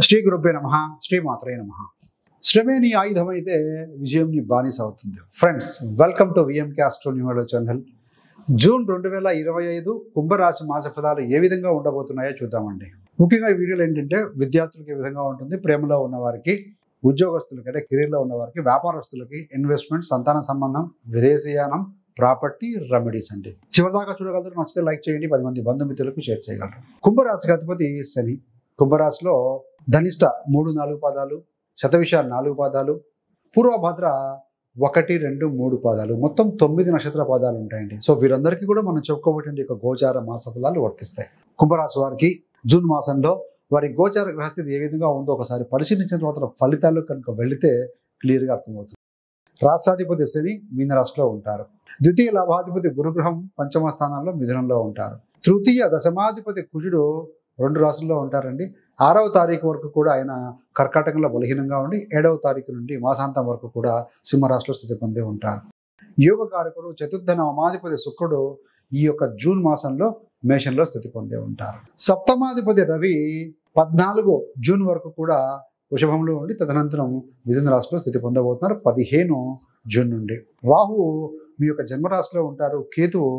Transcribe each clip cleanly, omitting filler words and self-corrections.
శ్రీ గురుభ్యో నమః. శ్రీ మాత్రే నమః. శ్రమే నీ ఆయుధమైతే విజయం నీ బానిస అవుతుంది. Friends, welcome to VMK astro numerology channel. June 2025 కుంభరాశి మాస ఫలాలు ఏ విధంగా ఉండబోతున్నాయో చూద్దామండి. ముఖ్యంగా ఈ వీడియోలో ఏంటంటే విద్యార్థులకు ఏ విధంగా ఉంటుంది, ప్రేమలో ఉన్న వారికి, ఉద్యోగస్తులకి అంటే కెరీర్లో ఉన్న వారికి, వ్యాపారస్తులకి, ఇన్వెస్ట్మెంట్, సంతాన సంబంధం, విదేశీయానం, ప్రాపర్టీ, రెమెడీస్ అండి. చివరిదాకా చూడగలరు. నచ్చితే లైక్ చేయండి, 10 మంది బంధుమిత్రులకు షేర్ చేయగలరు. కుంభరాశికి అధిపతి శని. కుంభరాశిలో ధనిష్ట 3-4 పాదాలు, శతవిష 4 పాదాలు, పూర్వభద్ర 1, 2, 3 పాదాలు, మొత్తం 9 నక్షత్ర పాదాలు ఉంటాయండి. సో వీరందరికీ కూడా మనం చెప్పుకోబోయేటువంటి యొక్క గోచార మాస ఫలాలు వర్తిస్తాయి. కుంభరాశి వారికి జూన్ మాసంలో వారి గోచార గ్రహస్థితి ఏ విధంగా ఉందో ఒకసారి పరిశీలించిన తర్వాత ఫలితాలు కనుక వెళితే క్లియర్గా అర్థమవుతుంది. రాష్ట్రాధిపతి శని మీనరాశిలో ఉంటారు. ద్వితీయ లాభాధిపతి గురుగ్రహం పంచమ స్థానంలో మిథునంలో ఉంటారు. తృతీయ దశమాధిపతి కుజుడు 2 రాశుల్లో ఉంటారండి. 6వ తారీఖు వరకు కూడా ఆయన కర్కాటకంలో బలహీనంగా ఉండి 7వ తారీఖు నుండి మాసాంతం వరకు కూడా సింహరాశిలో స్థితి పొంది ఉంటారు. యోగకారకుడు చతుర్థ నవమాధిపతి శుక్రుడు ఈ యొక్క జూన్ మాసంలో మేషంలో స్థితి పొంది ఉంటారు. సప్తమాధిపతి రవి 14 జూన్ వరకు కూడా వృషభంలో ఉండి తదనంతరం మిథున రాశిలో స్థితి పొందబోతున్నారు 15 జూన్ నుండి. రాహువు మీ యొక్క జన్మరాశిలో ఉంటారు. కేతువు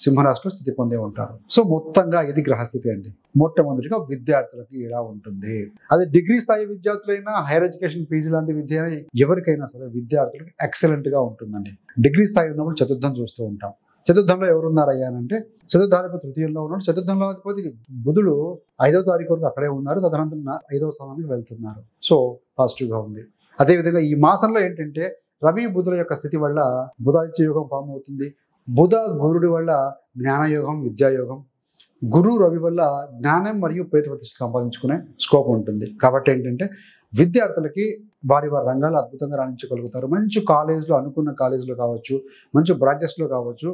సింహరాశిలో స్థితి పొందే ఉంటారు. సో మొత్తంగా ఇది గ్రహస్థితి అండి. మొట్టమొదటిగా విద్యార్థులకి ఎలా ఉంటుంది, అది డిగ్రీ స్థాయి విద్యార్థులైనా, హైయర్ ఎడ్యుకేషన్ పీజీ లాంటి విద్య ఎవరికైనా సరే విద్యార్థులకు ఎక్సలెంట్ గా ఉంటుందండి. డిగ్రీ స్థాయి ఉన్నప్పుడు చతుర్థం చూస్తూ ఉంటాం. చతుర్థంలో ఎవరున్నారయ్యానంటే చతుర్థాధిపతి తృతీయంలో ఉన్నాడు. చతుర్థంలో అధిపతి బుధుడు 5వ తారీఖు వరకు అక్కడే ఉన్నారు. తదనంతరం 5వ స్థానానికి వెళ్తున్నారు. సో పాజిటివ్ గా ఉంది. అదేవిధంగా ఈ మాసంలో ఏంటంటే రవి బుధుల యొక్క స్థితి వల్ల బుధాదిత్య యోగం ఫామ్ అవుతుంది. బుధ గురుడి వల్ల జ్ఞానయోగం, విద్యాయోగం, గురు రవి వల్ల జ్ఞానం మరియు పేరు ప్రతిష్ట సంపాదించుకునే స్కోప్ ఉంటుంది. కాబట్టి ఏంటంటే విద్యార్థులకి వారి రంగాలు అద్భుతంగా రాణించగలుగుతారు. మంచి కాలేజ్లో, అనుకున్న కాలేజ్లో కావచ్చు, మంచి బ్రాంచెస్లో కావచ్చు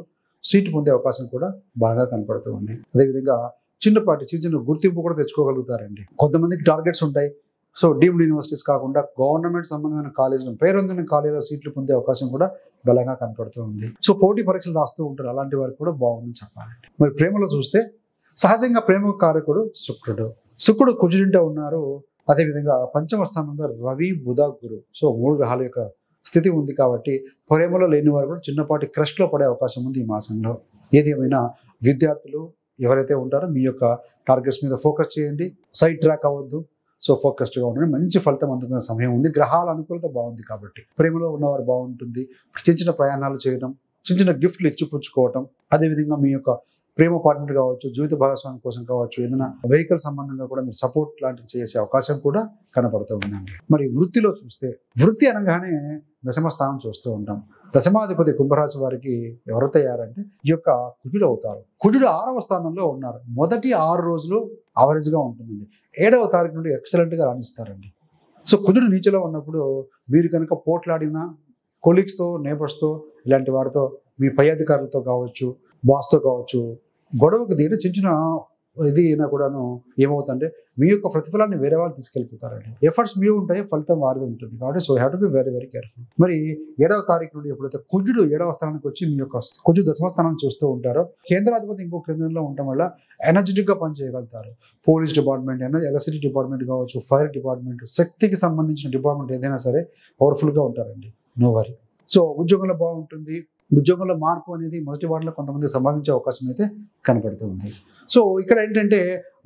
సీటు పొందే అవకాశం కూడా బాగా కనపడుతూ ఉంది. అదేవిధంగా చిన్న గుర్తింపు కూడా తెచ్చుకోగలుగుతారండి. కొంతమందికి టార్గెట్స్ ఉంటాయి. సో డీమ్డ్ యూనివర్సిటీస్ కాకుండా గవర్నమెంట్ సంబంధమైన కాలేజీలో, పేరొందిన కాలేజీలో సీట్లు పొందే అవకాశం కూడా బలంగా కనపడుతూ ఉంది. సో పోటీ పరీక్షలు రాస్తూ ఉంటారు. అలాంటి వారికి కూడా బాగుందని చెప్పాలండి. మరి ప్రేమలో చూస్తే సహజంగా ప్రేమ కారకుడు శుక్రుడు కుజుడింటే ఉన్నారు. అదేవిధంగా పంచమ స్థానంలో రవి, బుధ, గురు. సో 3 గ్రహాల యొక్క స్థితి ఉంది. కాబట్టి ప్రేమలో లేని వారు కూడా చిన్నపాటి క్రష్లో పడే అవకాశం ఉంది ఈ మాసంలో. ఏది ఏమైనా విద్యార్థులు ఎవరైతే ఉంటారో మీ యొక్క టార్గెట్స్ మీద ఫోకస్ చేయండి. సైడ్ ట్రాక్ అవ్వద్దు. సో ఫోకస్డ్గా ఉండండి. మంచి ఫలితం అందుకునే సమయం ఉంది. గ్రహాల అనుకూలత బాగుంది కాబట్టి ప్రేమలో ఉన్నవారు బాగుంటుంది. చిన్న ప్రయాణాలు చేయడం, చిన్న గిఫ్ట్లు ఇచ్చిపుచ్చుకోవటం, అదేవిధంగా మీ యొక్క ప్రేమ పార్ట్నర్ కావచ్చు, జీవిత భాగస్వామి కోసం కావచ్చు, ఏదైనా వెహికల్ సంబంధంగా కూడా మీరు సపోర్ట్ లాంటివి చేసే అవకాశం కూడా కనపడుతూ ఉందండి. మరి వృత్తిలో చూస్తే, వృత్తి అనగానే దశమ స్థానం చూస్తూ ఉంటాం. దశమాధిపతి కుంభరాశి వారికి ఎవరైతే అయ్యారంటే ఈ యొక్క కుజుడు అవుతారు. కుజుడు 6వ స్థానంలో ఉన్నారు. మొదటి 6 రోజులు యావరేజ్గా ఉంటుందండి. 7వ తారీఖు నుండి ఎక్సలెంట్గా రాణిస్తారండి. సో కుజుడు నీచలో ఉన్నప్పుడు మీరు కనుక పోట్లాడినా కొలీగ్స్తో, నేబర్స్తో, ఇలాంటి వారితో, మీ పై అధికారులతో కావచ్చు, బాస్తో కావచ్చు, గొడవకు దిగిన చిన్న ఇది అయినా కూడాను ఏమవుతుందంటే మీ యొక్క ప్రతిఫలాన్ని వేరే వాళ్ళు తీసుకెళ్ళిపోతారండి. ఎఫర్ట్స్ మీ ఉంటాయి, ఫలితం వారిది ఉంటుంది. కాబట్టి so have to be very very careful. మరి 7వ తారీఖు నుండి ఎప్పుడైతే కుజుడు 7వ స్థానానికి వచ్చి మీ యొక్క కుజుడు దశమ స్థానాన్ని చూస్తూ ఉంటారో, కేంద్రాధిపతి ఇంకో కేంద్రంలో ఉండటం వల్ల ఎనర్జెటిక్గా పనిచేయగలుగుతారు. పోలీస్ డిపార్ట్మెంట్, ఎలక్ట్రిసిటీ డిపార్ట్మెంట్ కావచ్చు, ఫైర్ డిపార్ట్మెంట్, శక్తికి సంబంధించిన డిపార్ట్మెంట్ ఏదైనా సరే పవర్ఫుల్గా ఉంటారండి. No worry. సో ఉద్యోగంలో బాగుంటుంది. ఉద్యోగంలో మార్పు అనేది మొదటి వారంలో కొంతమంది సంభవించే అవకాశం అయితే కనపడుతుంది. సో ఇక్కడ ఏంటంటే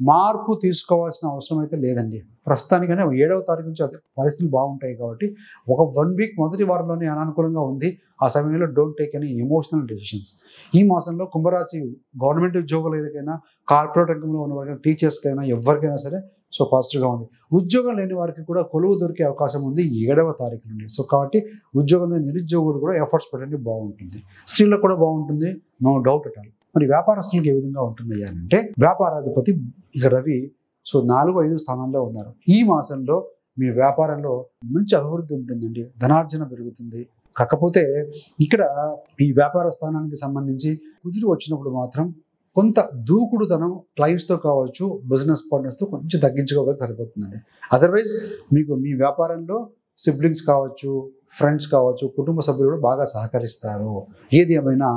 మార్పు తీసుకోవాల్సిన అవసరం అయితే లేదండి. ప్రస్తుతానికనే 7వ తారీఖు నుంచి పరిస్థితులు బాగుంటాయి కాబట్టి ఒక 1 వీక్ మొదటి వారంలోనే అనానుకూలంగా ఉంది. ఆ సమయంలో don't take any emotional decisions. ఈ మాసంలో కుంభరాశి గవర్నమెంట్ ఉద్యోగులకైనా, కార్పొరేట్ రంగంలో ఉన్న వారికైనా, టీచర్స్కైనా, ఎవరికైనా సరే సో పాజిటివ్గా ఉంది. ఉద్యోగం లేని వారికి కూడా కొలువు దొరికే అవకాశం ఉంది 7వ తారీఖు నుండి. సో కాబట్టి ఉద్యోగం నిరుద్యోగులు కూడా ఎఫర్ట్స్ పెట్టండి, బాగుంటుంది. స్త్రీలకు కూడా బాగుంటుంది, నో డౌట్ అట్ ఆల్. మరి వ్యాపారస్తులకు ఏ విధంగా ఉంటుంది అంటే వ్యాపారాధిపతి ఇక రవి సో 4-5 స్థానాల్లో ఉన్నారు. ఈ మాసంలో మీ వ్యాపారంలో మంచి అభివృద్ధి ఉంటుందండి. ధనార్జన పెరుగుతుంది. కాకపోతే ఇక్కడ ఈ వ్యాపార స్థానానికి సంబంధించి కుజుడు వచ్చినప్పుడు మాత్రం కొంత దూకుడుతనం క్లయింట్స్తో కావచ్చు, బిజినెస్ పార్ట్నర్స్తో కొంచెం తగ్గించుకోవాలి సరిపోతుందండి. అదర్వైజ్ మీకు మీ వ్యాపారంలో సిబ్లింగ్స్ కావచ్చు, ఫ్రెండ్స్ కావచ్చు, కుటుంబ సభ్యులు కూడా బాగా సహకరిస్తారు. ఏది ఏమైనా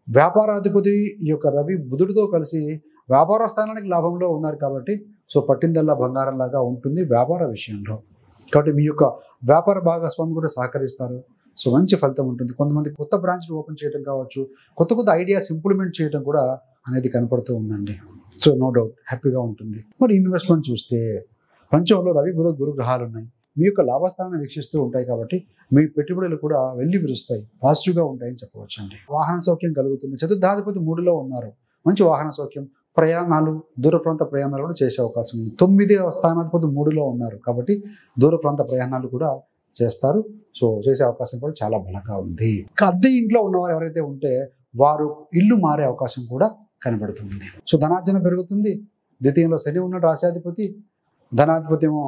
వ్యాపారాధిపతి ఈ యొక్క రవి బుధుడితో కలిసి వ్యాపార స్థానానికి లాభంలో ఉన్నారు కాబట్టి సో పట్టిందల్లా బంగారం లాగా ఉంటుంది వ్యాపార విషయంలో. కాబట్టి మీ యొక్క వ్యాపార భాగస్వామి కూడా సహకరిస్తారు. సో మంచి ఫలితం ఉంటుంది. కొంతమంది కొత్త బ్రాంచ్లు ఓపెన్ చేయడం కావచ్చు, కొత్త కొత్త ఐడియాస్ ఇంప్లిమెంట్ చేయడం కూడా అనేది కనపడుతూ ఉందండి. సో నో డౌట్ హ్యాపీగా ఉంటుంది. మరి ఇన్వెస్ట్మెంట్ చూస్తే పంచంలో రవి బుధ గురు గ్రహాలు ఉన్నాయి. మీ యొక్క లాభస్థానాన్ని వీక్షిస్తూ ఉంటాయి కాబట్టి మీ పెట్టుబడులు కూడా వెళ్ళి విరుస్తాయి, పాజిటివ్గా ఉంటాయని చెప్పవచ్చు అండి. వాహన సౌఖ్యం కలుగుతుంది. చతుర్థాధిపతి 3లో ఉన్నారు. మంచి వాహన సౌఖ్యం, ప్రయాణాలు, దూర ప్రాంత ప్రయాణాలు కూడా చేసే అవకాశం ఉంది. 9వ స్థానాధిపతి 3లో ఉన్నారు కాబట్టి దూర ప్రాంత ప్రయాణాలు కూడా చేస్తారు. సో చేసే అవకాశం కూడా చాలా బలంగా ఉంది. అద్దె ఇంట్లో ఉన్నవారు ఎవరైతే ఉంటే వారు ఇల్లు మారే అవకాశం కూడా కనబడుతుంది. సో ధనార్జన పెరుగుతుంది. ద్వితీయంలో శని ఉన్నాడు రాశాధిపతి, ధనాధిపతి ఏమో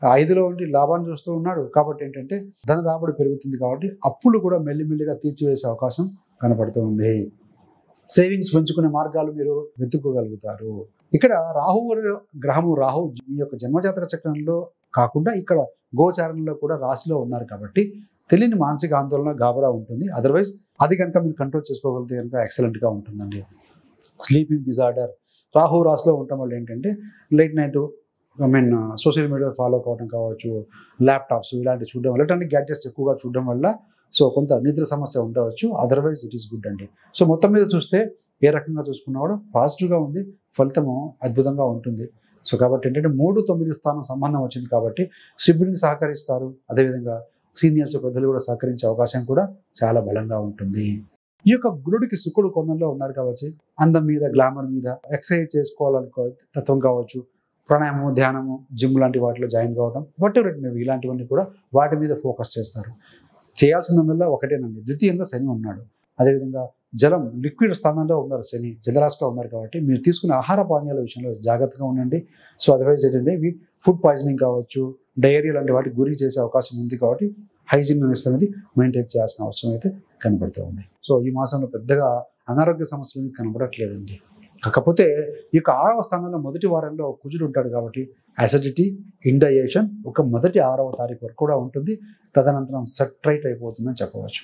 5లో ఉండి లాభాన్ని చూస్తూ ఉన్నాడు. కాబట్టి ఏంటంటే ధన రాబడి పెరుగుతుంది. కాబట్టి అప్పులు కూడా మెల్లిమెల్లిగా తీర్చివేసే అవకాశం కనబడుతూ ఉంది. సేవింగ్స్ పెంచుకునే మార్గాలు మీరు వెతుక్కోగలుగుతారు. ఇక్కడ రాహు గ్రహము, రాహు మీ యొక్క జన్మజాతక చక్రంలో కాకుండా ఇక్కడ గోచారంలో కూడా రాశిలో ఉన్నారు కాబట్టి తెలియని మానసిక ఆందోళన, గాబరా ఉంటుంది. అదర్వైజ్ అది కనుక మీరు కంట్రోల్ చేసుకోగలిగితే కనుక ఎక్సలెంట్గా ఉంటుందండి. స్లీపింగ్ డిజార్డర్, రాహు రాశిలో ఉండటం వల్ల ఏంటంటే late night social media follow కావడం కావచ్చు, ల్యాప్టాప్స్ ఇలాంటివి చూడడం, ఎలక్ట్రానిక్ గ్యాడ్జెట్స్ ఎక్కువగా చూడడం వల్ల సో కొంత నిద్ర సమస్య ఉండవచ్చు. అదర్వైజ్ ఇట్ ఈస్ గుడ్ అండి. సో మొత్తం మీద చూస్తే ఏ రకంగా చూసుకున్నా కూడా పాజిటివ్గా ఉంది, ఫలితము అద్భుతంగా ఉంటుంది. సో కాబట్టి ఏంటంటే 3, 9 స్థానం సంబంధం వచ్చింది కాబట్టి సిబ్లింగ్స్ సహకరిస్తారు. అదేవిధంగా సీనియర్స్ పెద్దలు కూడా సహకరించే అవకాశం కూడా చాలా బలంగా ఉంటుంది. ఈ యొక్క గురుడికి శుక్రుడు కొందంలో ఉన్నారు కాబట్టి అందం మీద, గ్లామర్ మీద, ఎక్సర్సైజ్ చేసుకోవాలనుకో తత్వం కావచ్చు, ప్రాణాయామము, ధ్యానము, జిమ్ లాంటి వాటిలో జాయిన్ కావడం, వాటెవర్ ఇట్ మే బి, ఇలాంటివన్నీ కూడా వాటి మీద ఫోకస్ చేస్తారు. చేయాల్సిందల్లా ఒకటేనండి. ద్వితీయంగా శని ఉన్నాడు. అదేవిధంగా జలం, లిక్విడ్ స్థానంలో ఉన్నారు శని, జలరాశిలో ఉన్నారు కాబట్టి మీరు తీసుకునే ఆహార పానీయాల విషయంలో జాగ్రత్తగా ఉండండి. సో అదర్వైజ్ ఏంటంటే ఇవి ఫుడ్ పాయిజనింగ్ కావచ్చు, డయేరియా లాంటి వాటికి గురి చేసే అవకాశం ఉంది. కాబట్టి హైజీనియస్ అనేది మెయింటైన్ చేయాల్సిన అవసరం అయితే కనబడుతూ ఉంది. సో ఈ మాసంలో పెద్దగా అనారోగ్య సమస్యలు కనబడట్లేదండి. కాకపోతే ఈ యొక్క 6వ స్థానంలో మొదటి వారంలో కుజుడు ఉంటాడు కాబట్టి అసిడిటీ, ఇండైజెషన్ ఒక మొదటి 6వ తారీఖు వరకు కూడా ఉంటుంది. తదనంతరం సెట్రైట్ అయిపోతుందని చెప్పవచ్చు.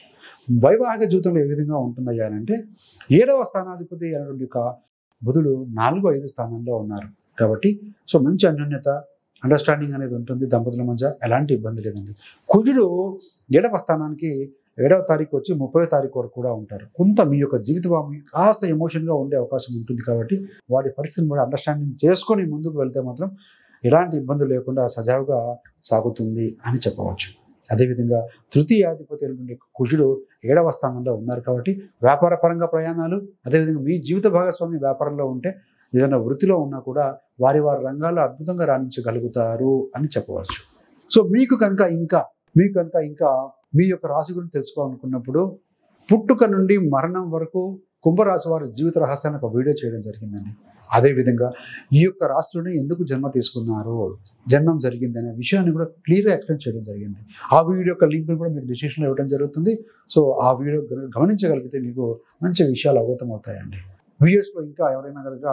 వైవాహిక జీవితంలో ఏ విధంగా ఉంటుందయ్యా అంటే 7వ స్థానాధిపతి అనేటువంటి యొక్క బుధుడు 4, 5 స్థానంలో ఉన్నారు కాబట్టి సో మంచి అన్యోన్యత, అండర్స్టాండింగ్ అనేది ఉంటుంది దంపతుల మధ్య, ఎలాంటి ఇబ్బంది లేదండి. కుజుడు 7వ స్థానానికి 7వ తారీఖు వచ్చి 30వ తారీఖు వరకు కూడా ఉంటారు. కొంత మీ యొక్క జీవిత భాగం కాస్త ఎమోషన్గా ఉండే అవకాశం ఉంటుంది కాబట్టి వాటి పరిస్థితిని కూడా అండర్స్టాండింగ్ చేసుకొని ముందుకు వెళ్తే మాత్రం ఎలాంటి ఇబ్బందులు లేకుండా సజావుగా సాగుతుంది అని చెప్పవచ్చు. అదేవిధంగా తృతీయాధిపతి అయినటువంటి కుజుడు 7వ స్థానంలో ఉన్నారు కాబట్టి వ్యాపార పరంగా ప్రయాణాలు, అదేవిధంగా మీ జీవిత భాగస్వామి వ్యాపారంలో ఉంటే ఏదైనా వృత్తిలో ఉన్నా కూడా వారి రంగాల్లో అద్భుతంగా రాణించగలుగుతారు అని చెప్పవచ్చు. సో మీకు కనుక ఇంకా మీ యొక్క రాశి గురించి తెలుసుకోవాలనుకున్నప్పుడు పుట్టుక నుండి మరణం వరకు కుంభరాశి వారి జీవిత రహస్యాన్ని ఒక వీడియో చేయడం జరిగిందండి. అదేవిధంగా ఈ యొక్క రాశిలోనే ఎందుకు జన్మ తీసుకున్నారు, జన్మం జరిగింది అనే విషయాన్ని కూడా క్లియర్గా ఎక్స్ప్లెయిన్ చేయడం జరిగింది. ఆ వీడియో యొక్క లింక్ని కూడా మీకు డిస్క్రిప్షన్లో ఇవ్వడం జరుగుతుంది. సో ఆ వీడియో గమనించగలిగితే మీకు మంచి విషయాలు అవగతం అవుతాయండి. వీడియోస్లో ఇంకా ఎవరైనా కనుక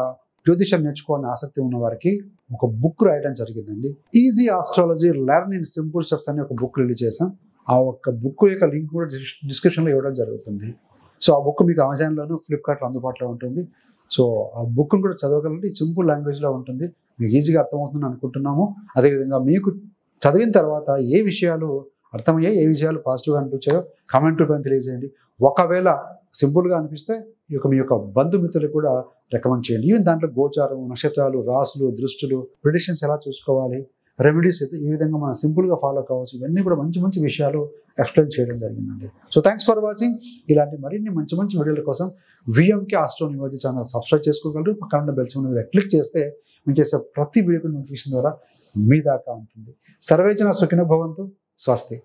జ్యోతిషం నేర్చుకోవాలని ఆసక్తి ఉన్న వారికి ఒక బుక్ రాయడం జరిగిందండి. Easy astrology learn in simple steps అనే ఒక బుక్ రిలీజ్ చేసాం. ఆ ఒక్క బుక్ యొక్క లింక్ కూడా డిస్క్రిప్షన్లో ఇవ్వడం జరుగుతుంది. సో ఆ బుక్ మీకు అమెజాన్లోను, ఫ్లిప్కార్ట్లో అందుబాటులో ఉంటుంది. సో ఆ బుక్ను కూడా చదవగలండి. సింపుల్ లాంగ్వేజ్లో ఉంటుంది, మీకు ఈజీగా అర్థమవుతుందని అనుకుంటున్నాము. అదేవిధంగా మీకు చదివిన తర్వాత ఏ విషయాలు అర్థమయ్యాయి, ఏ విషయాలు పాజిటివ్గా అనిపించాయో కామెంట్ రూపంలో తెలియజేయండి. ఒకవేళ సింపుల్గా అనిపిస్తే మీ యొక్క బంధుమిత్రులకు కూడా రికమెండ్ చేయండి. ఈవెన్ దాంట్లో గోచారం, నక్షత్రాలు, రాసులు, దృష్టులు, ప్రిడిక్షన్స్ ఎలా చూసుకోవాలి, రెమెడీస్ అయితే ఈ విధంగా మనం సింపుల్గా ఫాలో కావచ్చు. ఇవన్నీ కూడా మంచి మంచి విషయాలు ఎక్స్ప్లెయిన్ చేయడం జరిగిందండి. So thanks for watching. ఇలాంటి మరిన్ని మంచి మంచి వీడియోల కోసం VMK astro numerology channel subscribe చేసుకోగలరు. పక్కన ఉన్న బెల్ సింబల్ మీద క్లిక్ చేస్తే మేము చేసే ప్రతి వీడియోకి నోటిఫికేషన్ ద్వారా మీ దాకా ఉంటుంది. సర్వేజన సుఖినో భవంతు. స్వస్తి.